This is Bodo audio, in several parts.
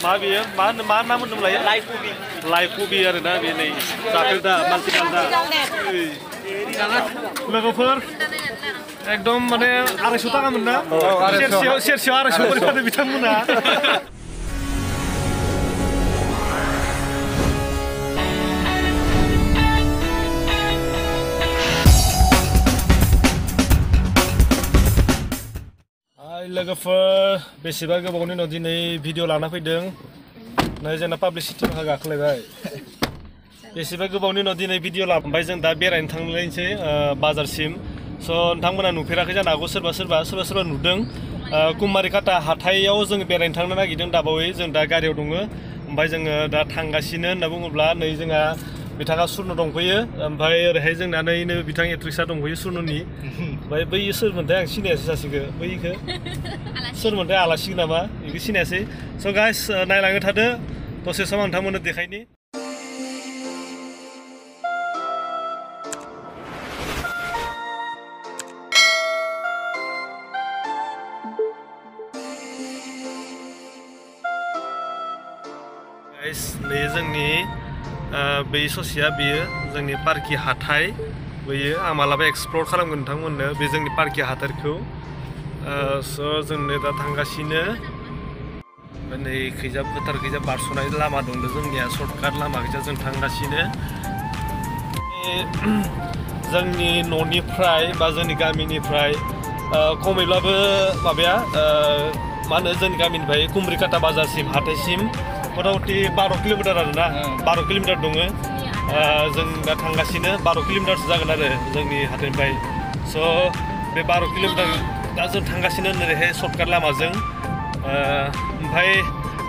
मा बेयो मा नाम होनदोंमोनलाय लाइ कबि आरोना बे नै जाफेरदा मानसिफोरा लोगोफोर एकदम माने 250 थाखा मोन ना सेरसेयाव 250 बोरै फानो बिथांमोना लोगोफोर बेसेबा गोबावनि उनाव दिनै भिडिअ लाना फैदों नै जोंना पाब्लिसिटि गाखोलायबाय बेसेबा गोबावनि उनाव दिनै भिडिअ लाबाय जों दा बेरायनो थांलायनोसै बाजारसिम स' नोंथांमोना नुफेराखै जानो हागौ सोरबा नुदों कुमारिकाटा हाथायाव जों बेरायनो थांनो नागिरदों दाबावै जों दा गारियाव दङ ओमफ्राय जोङो दा थांगासिनो होनना बुङोब्ला नै जोंहा बिथाङा सुरन दंफैयो ओमफ्राय ओरैहाय जोंना नैनो बिथां एट्रिक्सा दंफैयो सुरननि ओमफ्राय बै सोरमोनथाय आं सिनायासै सासेखौ बैखौ सोरमोनथाय आलासि नामा बेखौ सिनायासै स' गाइस नायलांबाय थादो दसे सम आं नोंथांमोननो देखायनि गाइस नै जोंनि बै ससेया बेयो जोंनि पार्कि हाथाय बैयो आं मालाबा एक्सप्लर खालामगोन नोंथांमोननो बे जोंनि पार्कि हाथायखौ स' जोंनो दा थांगासिनो नै खैजा फोथार खैजा बारस'नाय लामा दं जोंनिया सर्टकाट लामा खैजा जों थांगासिनो जोंनि न'निफ्राय बा जोंनि गामिनिफ्राय खमैब्लाबो माबाया मा होनो जोंनि गामिनिफ्राय कुमारिकाटा बाजारसिम हाथायसिम मथा-मथि 12 किल'मिटार आरोना 12 किल'मिटार दङ जों दा थांगासिनो 12 किल'मिटारसो जागोन आरो जोंनि हाथायनिफ्राय स' बे 12 किल'मिटार दा जों थांगासिनो ओरैहाय सर्टकाट लामाजों ओमफ्राय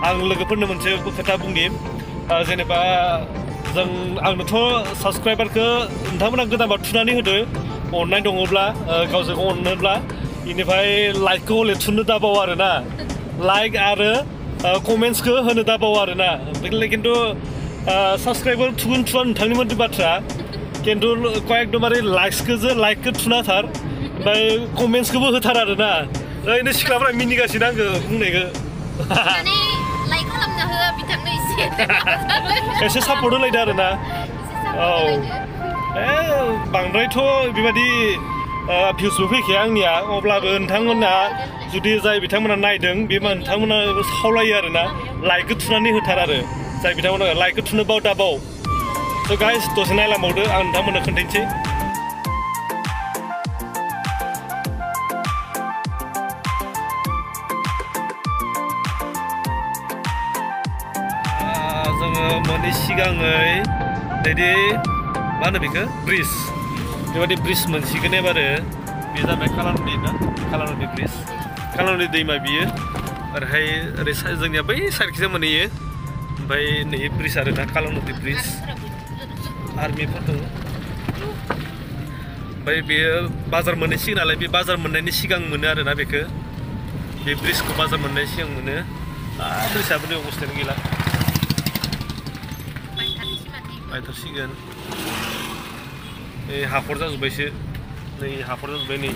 आं लोगोफोरनो मोनसे खोथा बुंनि जेनेबा आंनोथ' साबसक्राइबारखौ नोंथांमोना गोदानबा थुनानै होदो अननाय दङब्ला गावजों गाव अननोब्ला बेनिफ्राय लाइकखौ हले थुनो दाबाव आरोना लाइक आरो कमेन्ट्सखौ होनो दाबाव आरोना खिन्थु साबसक्राइबार थुगोन थुवा नोंथांनि मोनसे बाथ्रा खिन्थु एकदमबारे लाइकखौ थुनाथार ओमफ्राय कमेन्ट्सखौबो होथार आरोना ओरैनो सिख्लाफ्रा मिनिगासिनो आंखौ बुंनायखौ एसे सापर्ट होलायदो आरोना औ बांद्रायथ' बेबायदि भिउसबो फैखाया आंनिया अब्लाबो नोंथांमोना जुदि जाय बिथांमोना नायदों बे नोंथांमोना खावलायो आरोना लाइकखौ थुनानै होथार आरो जाय बिथांमोना लाइकखौ थुनो दाबाव स' गाइस दसे नायलांबावदो आं नोंथांमोननो खोन्थानोसै जोङो मोननै सिगाङै बिदि मा होनो बेखौ ब्रिज बेबायदि ब्रिज मोनसिगोन एबारो बे जाबाय कालानदि ना कालानदि ब्रिज कालानदि दैमा बियो ओरैहाय ओरै जोंनिया बै साइडखिजा मोनहैयो ओमफ्राय नै ब्रिज आरोना कालानदि ब्रिज आर्मिफोर दङ ओमफ्राय बेयो बाजार मोनहैसिगोन नालाय बे बाजार मोननायनि सिगां मोनो आरोना बेखौ बे ब्रिजखौ बाजार मोननायनि सिगां मोनो ब्रिजआबो नै अबस्थायानो गैला बायथारसिगोन नै हाखर जाजोब्बायसो नै हाखर जाजोब्बाय नै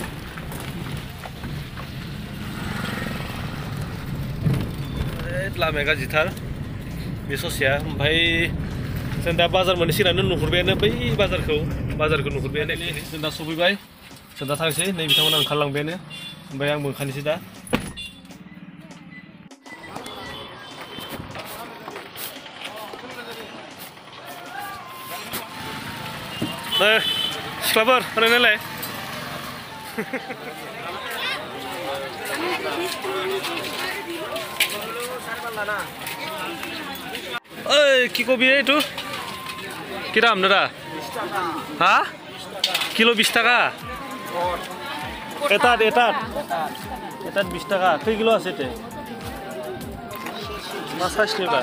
लामाया गाज्रिथार बे ससेया ओमफ्राय जों दा बाजार मोनहैसिगोनानो नुहुरबायानो बै बाजारखौ नुहुरबायानो जों दा सफैबाय जों दा थांसै नै बिथांमोना ओंखारलांबायानो ओमफ्राय आंबो ओंखारनोसै दा सिख्लाफोर ओरैनोलाय ओइ কি কবি এইটো কি দাম দাদা হা কিলো 20 টাকা এটাত 20 টাকা কয় কিলো আছে তে মাছ আসছে বা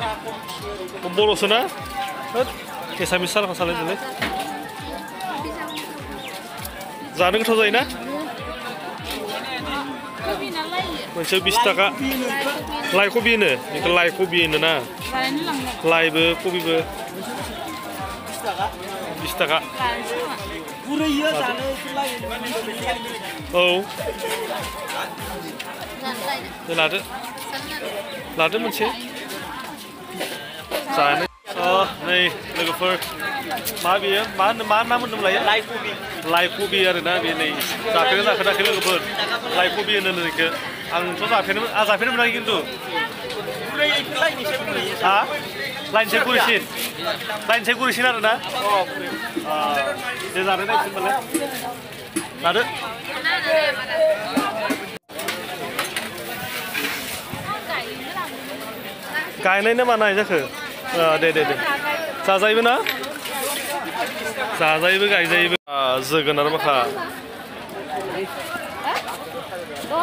বড়ছে না কেঁচা মিছাল খসালে দিলে जानो गोथाव जायोना मोनसे 20 टाका लाइ कबि होनो बेखौ लाइ कबि होनो ना लाइबो कबिबो 20 टाका औ लादो मोनसे जानो नै लोगोफोर मा बियो मा नाम होनदोंमोनलाय लाइ कबि आरोना बे नै जाफेराखै लोगोफोर लाइ कबि होनो बेखौ आंथ' जाफेरनो मोनाखै खिन्थु हा लाइनसे गुरैसिन आरोना दे जानो नायसै होनबालाय लादो गायनाय ना मानाय जाखो दे जाजायोबो ना जाजायोबो गायजायोबो जोगोनार माखा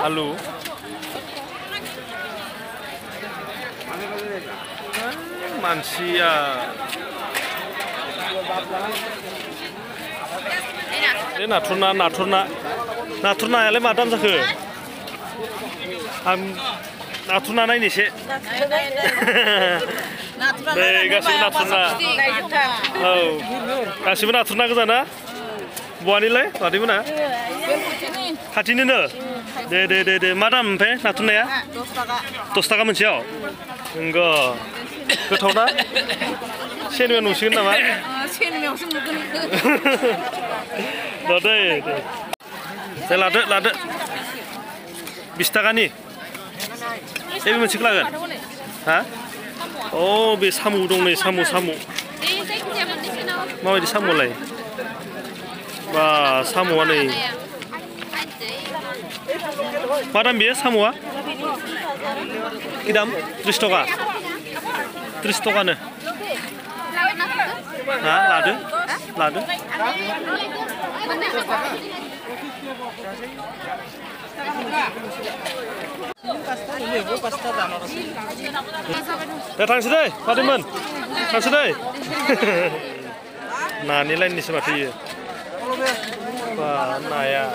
आलु मानसिया नाथुर नायालाय मा दाम जाखो आं नाथुर ना नायनोसै दे गासिबो नाथुर ना औ गासिबो नाथुर ना गोजा ना बहानिलाय मादैमोना खाथिनिनो दे मा दाम ओमफ्राय नाथुर नाया 10 थाखा मोनसेयाव नंगौ गोथाव ना सेनमेन नुसिगोन नामा सेनमेयावसो नुगोन दे लादो 20 थाखानि बे मोनसेखौ लागोन हा अ बे साम' दं नै साम' माबायदि साम'लाय बा साम'आ नै मा दाम बेयो साम'आ कि दाम 30 थाखा 30 थाखानो हा लादो दे थांसै दै मादैमोन थांसै दै नानि लाइननिसो माथो इयो बा नाया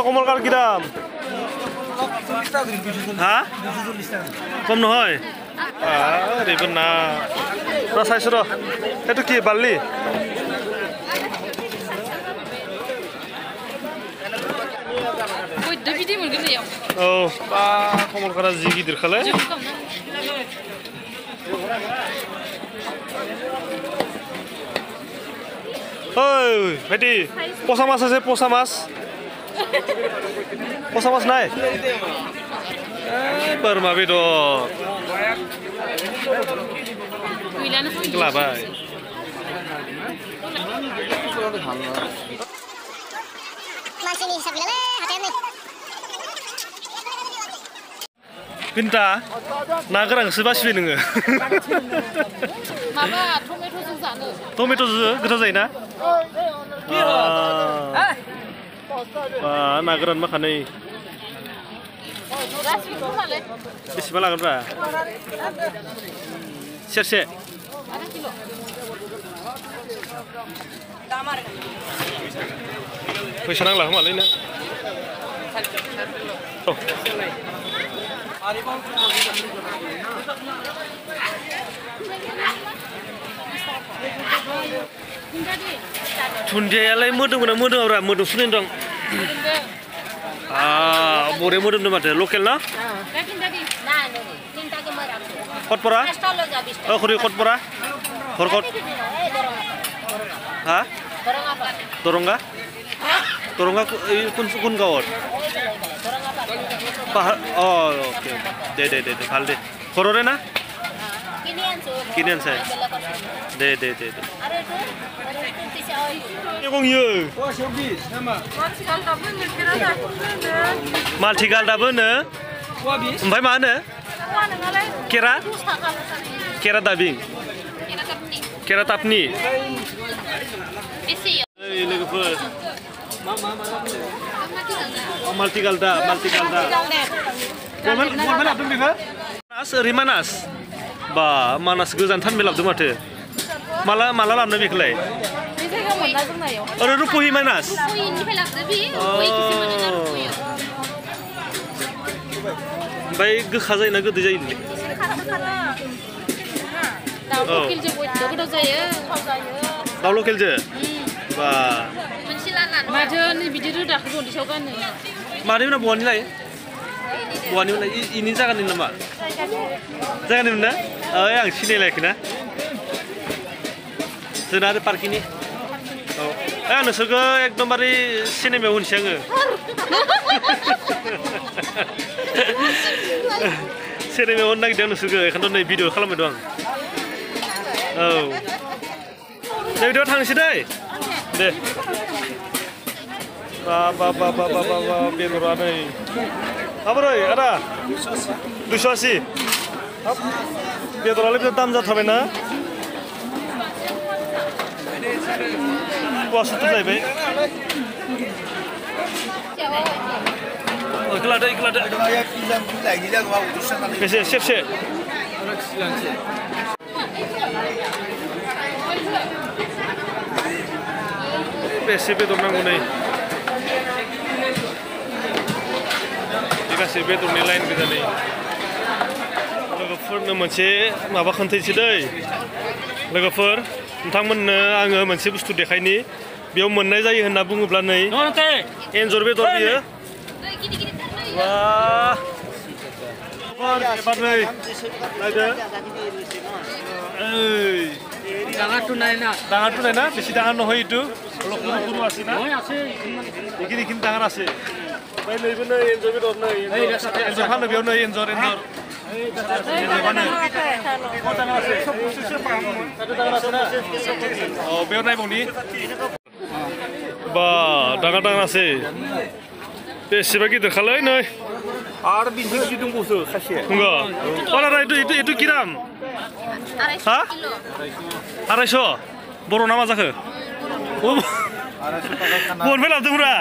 কমল কার কি দাম হ্যাঁ কম নহয় ওরেবে না চাইছো র এইটো কি বাল্লি औ बा कमलकारा जि गिदिर खालाय ओइ भाइटी पसा माছ আছে पसा माছ নাই बोरमा बेदर लाबाय मानसिनि हिसाब गैयालै हाथायानो पिन्टा ना गोरांसो बासिबाय नोङो माबा टमेट'जों जानो टमेट'जों गोथाव जायोना ना गोरान माखानै बेसेबां लागोनब्रा सेरसे फैसा नांला खोमालै नो दुन्दियालाय मोदोमोना मोदोमाब्रा मोदोमसुनाय दं बरे मोदोमदों माथो लकेल ना खटपरा खरि खटपरा हरकट हा दरंगा কোন গাঁৱত পাহাৰ অ'কে দে ভাল দে ঘৰৰে না কিনি আনছে দে गंयो माल्टिगाल दाबो होनो ओमफ्राय मा होनो केरा दाबिं केरा तापनि लोगोफोर माल्टिगालदा गलमेल लाबोदों बेखौ ओरै मानास बा मानास गोजान थानबे लाबोदों माथो माला लाबोनो बेखौलाय जायगा मोनना जोंनायाव आरो रुपहि माइनास रुपहिनिफ्राय लाबोदो बि रुपहिखौसो मोनोना रुपहिया ओमफ्राय गोखा जायोना गोदै जायो दाउ लकेलजों बयबो गोथाव जायो दाउ लकेलजों बा मोनसे लानानै माथो नै बिदि रोदाखौ जन्दिसाव गानो मादै मोना बहानिलाय बहानिमोनलाय इनि जायगानि नामा जायगानिमोन ना ओइ आं सिनायलायाखै ना जोंना आरो पार्किनि औ आं नोंसोरखौ एकदमबारे सिनेमायाव होनोसै आङो सिनेमायाव होनो नागिरदों नोंसोरखौ बेखायनोथ' नै भिडिअ खालामबाय दं आं औ दे भिडिअ थांनोसै दै दे बा बा बा बा बा बा बा बेदरा नै माबोरै आदा 280 बेदरालाय बिराद दाम जाथारबायना 270 जाहैबाय इखौ लादो बेसे सेरसे बेसे बेदर नांगौ नै गासै बेदरनि लाइन गोजा नै लोगोफोरनो मोनसे माबा खोन्थायसै दै लोगोफोर नोंथांमोननो आङो मोनसे बुस्थु देखायनि बेयाव मोननाय जायो होनना बुङोब्ला नै एन्जर बेदर बियो एबार नै नायदो ओइ ডাঙৰ টুনাই না বেছি ডাঙৰ নহয় এইটো অলপ সৰু আছে না এইখিনি ডাঙৰ আছে ओमफ्राय नैबो नै एन्जर बेदर नै एन्जर फानो बेयाव नै एन्जर बेयाव नायबावनि बा डाঙर আছে बेसेबा गिदिरखालै नै आरो बिनि गिदिर दंबावसो खासे नंगौ अलारा एटु কি দাম हा 250 बर' ना मा जाखो बरनिफ्राय लाबोदोंब्रा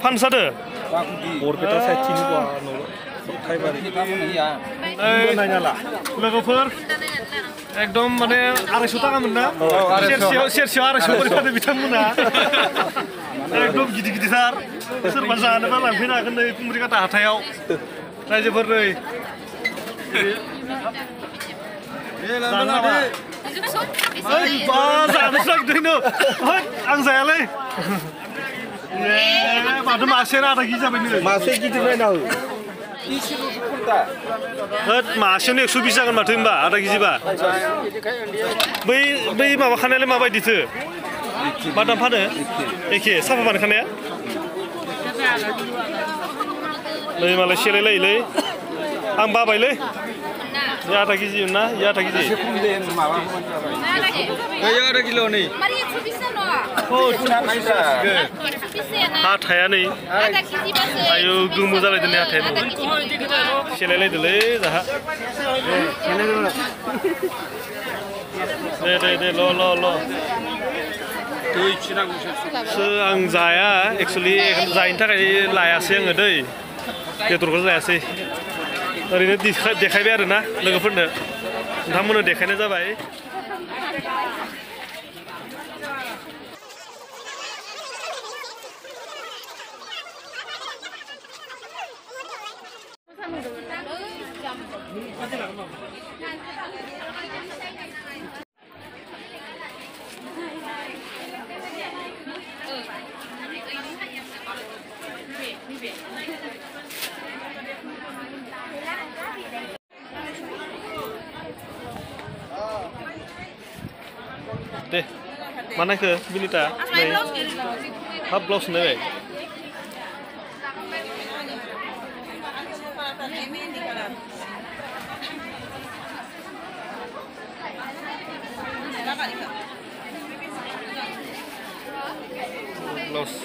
फानसादो बरपेटा साइडथिनि लोगोफोर एकदम माने 250 थाखामोन ना सेरसेयाव 250 करि फानो बिथांमोना एकदम गिदिर सोरबा जानोबा लांफैनो हागोन नै कुमारिकाटा हाथायाव रायजोफोर नै जानोसो नागिरदों आं जायालै माथो मासेयानो आधा केजि जाबाय नै मासे गिदिर नायना हो मासेयावनो 120 जागोन माथो होनबा आधा केजिबा बै माबा खानायालाय माबायदिथो मा दाम फानो एखे साफा बानायखानाया नै मालाय सेलायलायोलै आं बाबायलै ये आधा केजि ना ये आधा केजि आधा किलो नै हाथाया नै आयौ गोमो जालायदों नै हाथाया सेलायलायदोलै जाहा दे ल आं जाया एक्सुवेलि जायैनि थाखाय लायासै आङो दै बेदरखौ जायासै ओरैनो देखायबाय आरो ना लोगोफोरनो नोंथांमोननो देखायनाय जाबाय deh mana ke Binita nih hab blouse nih blouse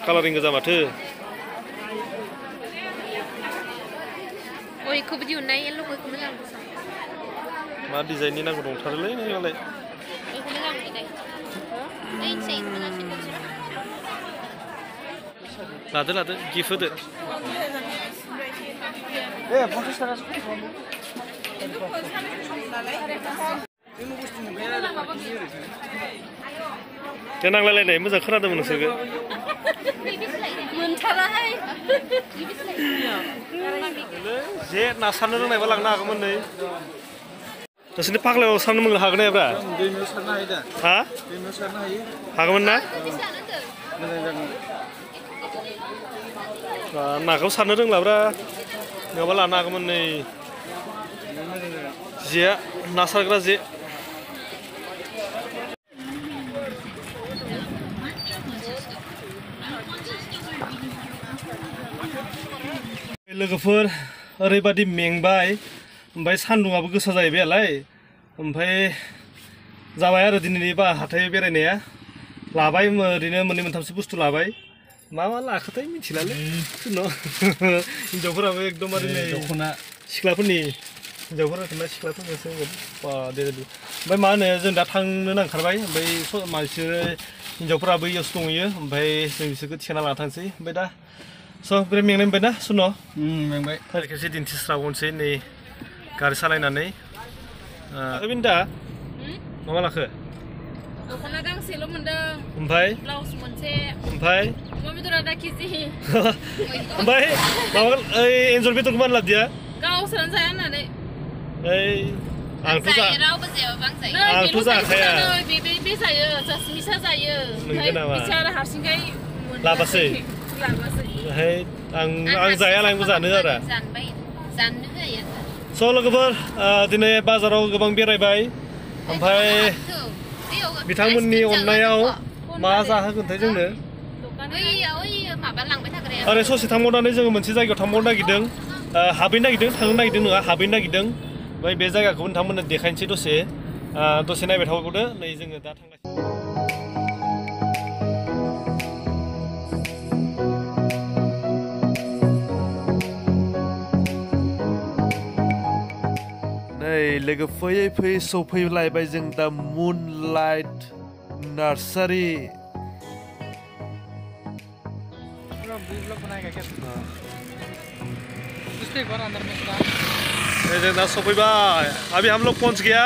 coloring goजा माथो oh ikut baju nai yellow kau kemana lang मा डिजाइननि नांगौ दंथारोलै नोंलाय लादो गिफ्ट होदो दे नांलायलायनाय मोजां खोनादोंमोन नोंसोरखौ मोनथाराहाय जे ना सारनो रोंनायबा लांनो हागौमोन नै नोंसोरनि फाग्लायाव सारनो मोननो हागोन ना हाया दैमायाव सारनो हायो दा हा दैमायाव सारनो हायो हागौमोन ना मोजां जागोन नाखौ सारनो रोंलाब्रा नङाबा लानो हागौमोन नै जेआ ना सारग्रा जे लोगोफोर ओरैबादि मेंबाय ओमफ्राय सान्दुंआबो गोसा जाहैबायलाय ओमफ्राय जाबाय आरो दिनैनि हाथाय बेरायनाया लाबाय ओरैनो मोननै मोनथामसो बुस्थु लाबाय मा लाखोथाय मिथिलालै हिनजावफोराबो एकदमबारे नै दख'ना सिख्लाफोरनि हिनजावफोरा सिख्लाफोरनोसो दे ओमफ्राय मा होनो जों दा थांनो नांखारबाय ओमफ्राय मानसि हिनजावफोराबो इयावसो दंहैयो ओमफ्राय जों बिसोरखौ थिखांना लाना थांसै ओमफ्राय दा स' बिराद मेंनाय मोनबाय ना सुन' मेंबाय खेबसे दिन्थिस्रावनोसै नै गारि सालायनानै दा मा लाखो दख'ना गांसेल' मोनदों ओमफ्राय ब्लाउस मोनसे ओमफ्राय अमा बेदरा दा केजि ओमफ्राय माबा ओइ एन्जर बेदरखौ मानो लाबोदिया गावसोरानो जाया होननानै ओइ आंथ' रावबो जायाबा आं जायो आंथ' जाखाया बे जायो जास्मिसा जायो नंगौ नामा बिसा आरो हारसिंखाय लाबासै ओमफ्राय आं जायालाय आंबो जानो आरो स' लोगोफोर दिनै बाजाराव गोबां बेरायबाय ओमफ्राय बिथांमोननि अननायाव मा जाहोगोनथाय जोंनो ओरै ससे थांबावनानै जोङो मोनसे जायगायाव थांबावनो नागिरदों हाबहैनो नागिरदों थांनो नागिरदों नङा हाबहैनो नागिरदों ओमफ्राय बे जायगाखौ नोंथांमोननो देखायनोसै दसे नायबाय थाबावदो नै जोङो दा थांगासिनो नै लोगो फैयै फैयै सफैलायबाय जों दा मुनलाइट नार्सारि जों दा सफैबाय अभी हम लोग पहुंच गया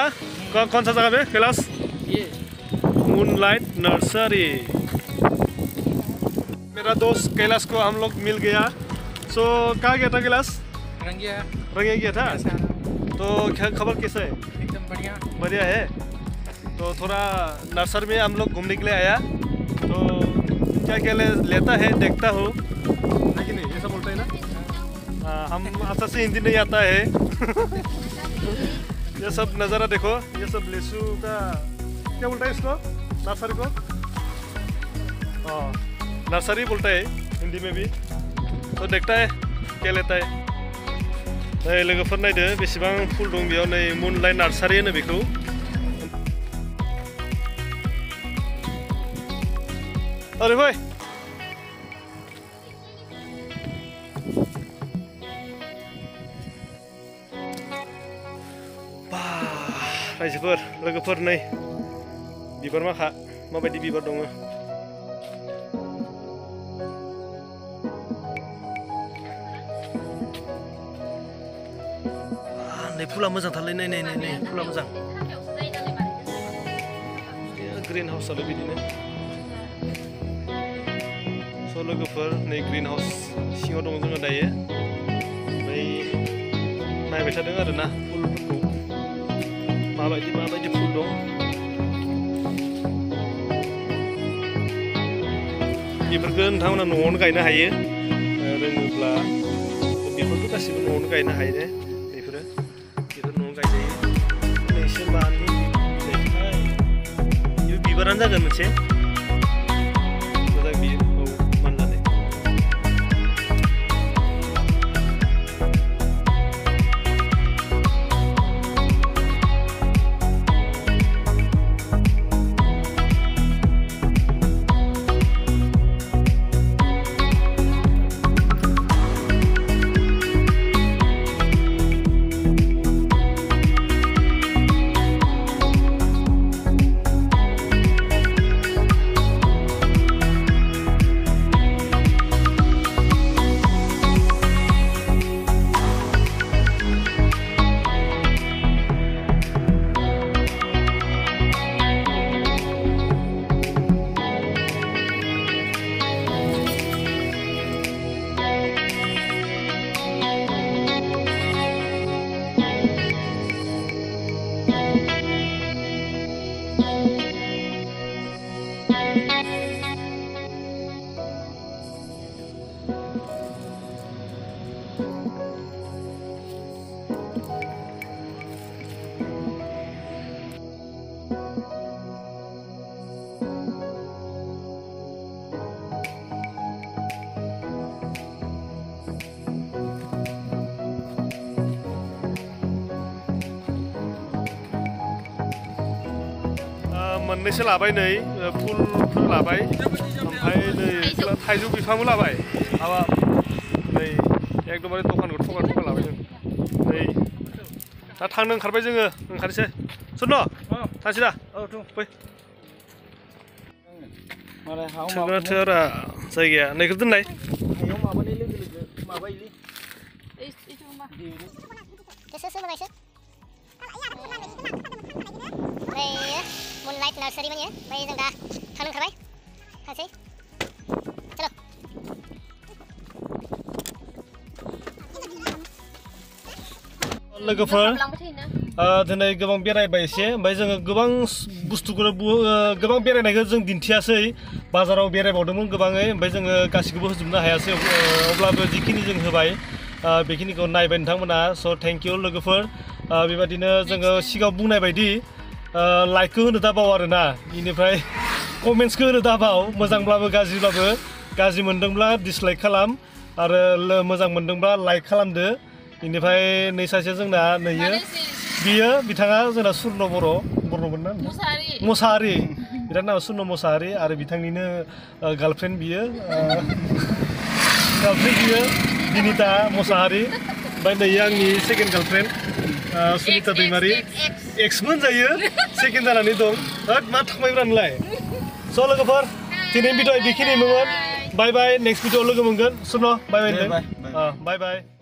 कौन सा जगह पे कैलाश मूनलाइट नर्सरी मेरा दोस्त कैलाश को हम लोग मिल गया सो कहाँ गया था कैलाश रंगिया गया था तो क्या खबर कैसा है एकदम बढ़िया है तो थोड़ा नर्सरी में हम लोग घूमने के लिए आया तो क्या क्या लेता है देखता हूँ लेकिन ऐसा बोलता है ना हम अच्छा से हिंदी नहीं आता है ये सब नज़ारा देखो ये सब लेसू का क्या बोलता है इसको नर्सरी को नर्सरी बोलता है हिंदी में भी तो देखता है क्या लेता है नै लोगोफोर नायदो बेसेबां फुल दं बेयाव नै मुनलाइट नार्सारि होनो बेखौ ओरै फै रायजोफोर लोगोफोर नै बिबार माखा माबायदि बिबार दङ नै फुला मोजांथारलै नै फुला मोजां ग्रिन हाउसआलाय बिदिनो स' लोगोफोर नै ग्रिन हाउस सिङाव दङ जोङो दायो ओमफ्राय नायबाय थादों आरोना फुलफोरखौ माबायदि फुल दं बेफोरखौ नोंथांमोना न'आवनो गायनो हायो रोङोब्ला बेफोरखौ गासिबो न'आवनो गायनो हायो ने बेफोर न'आव गायजायो एसे मानि बिलाइथाय बे बिबारानो जागोन मोनसे मोजां बियो मानलानाय मोननैसो लाबाय नै फुलफोर लाबाय ओमफ्राय नै थाइजौ बिफांबो लाबाय माबा नै एकदमबारे दखानखौ थगा लाबाय जों नै दा थांनो ओंखारबाय जोङो ओंखारनोसै सुन' थांसै दा फै थोगोना थोरा जायगाया नैखौ दोननाय Moonlight Nursery mana ya? Baik yang dah tanam kerbai, kasih. Celo. लोगोफोर दिनै गोबां बेरायबाय एसे ओमफ्राय जोङो गोबां बुस्थुखौ गोबां बेरायनायखौ जों दिन्थियासै बाजाराव बेरायबावदोंमोन गोबाङै ओमफ्राय जोङो गासिखौबो होजोबनो हायासै अब्लाबो जिखिनि जों होबाय बेखिनिखौ नायबाय नोंथांमोना स' थेंक इउ लोगोफोर बेबायदिनो जोङो सिगाङाव बुंनाय बायदि लाइकखौ होनो दाबाव आरोना बेनिफ्राय कमेन्ट्सखौ होनो दाबाव मोजांब्लाबो गाज्रिब्लाबो गाज्रि मोनदोंब्ला डिसलाइक खालाम आरो मोजां मोनदोंब्ला लाइक खालामदो बेनिफ्राय नै सासे जोंना नैयो बियो बिथाङा जोंना सुर्न बर'मोन ना मोसाहारि बिथांनि नामा सुर्न मोसाहारि आरो बिथांनिनो गार्लफ्रेन्ड बियो बिनिता मोसाहारि ओमफ्राय नैयो आंनि सेकेन्ड गार्लफ्रेन्ड सुनिता दैमारि एक्समोन जायो सेकेन्ड जानानै दं मा थांबायब्रा नोंलाय स' लोगोफोर दिनैनि भिडिअ' बेखिनिमोन बाय बाय नेक्स्ट भिडिअ' लोगो मोनगोन सुन' बाय बाय बाय बाय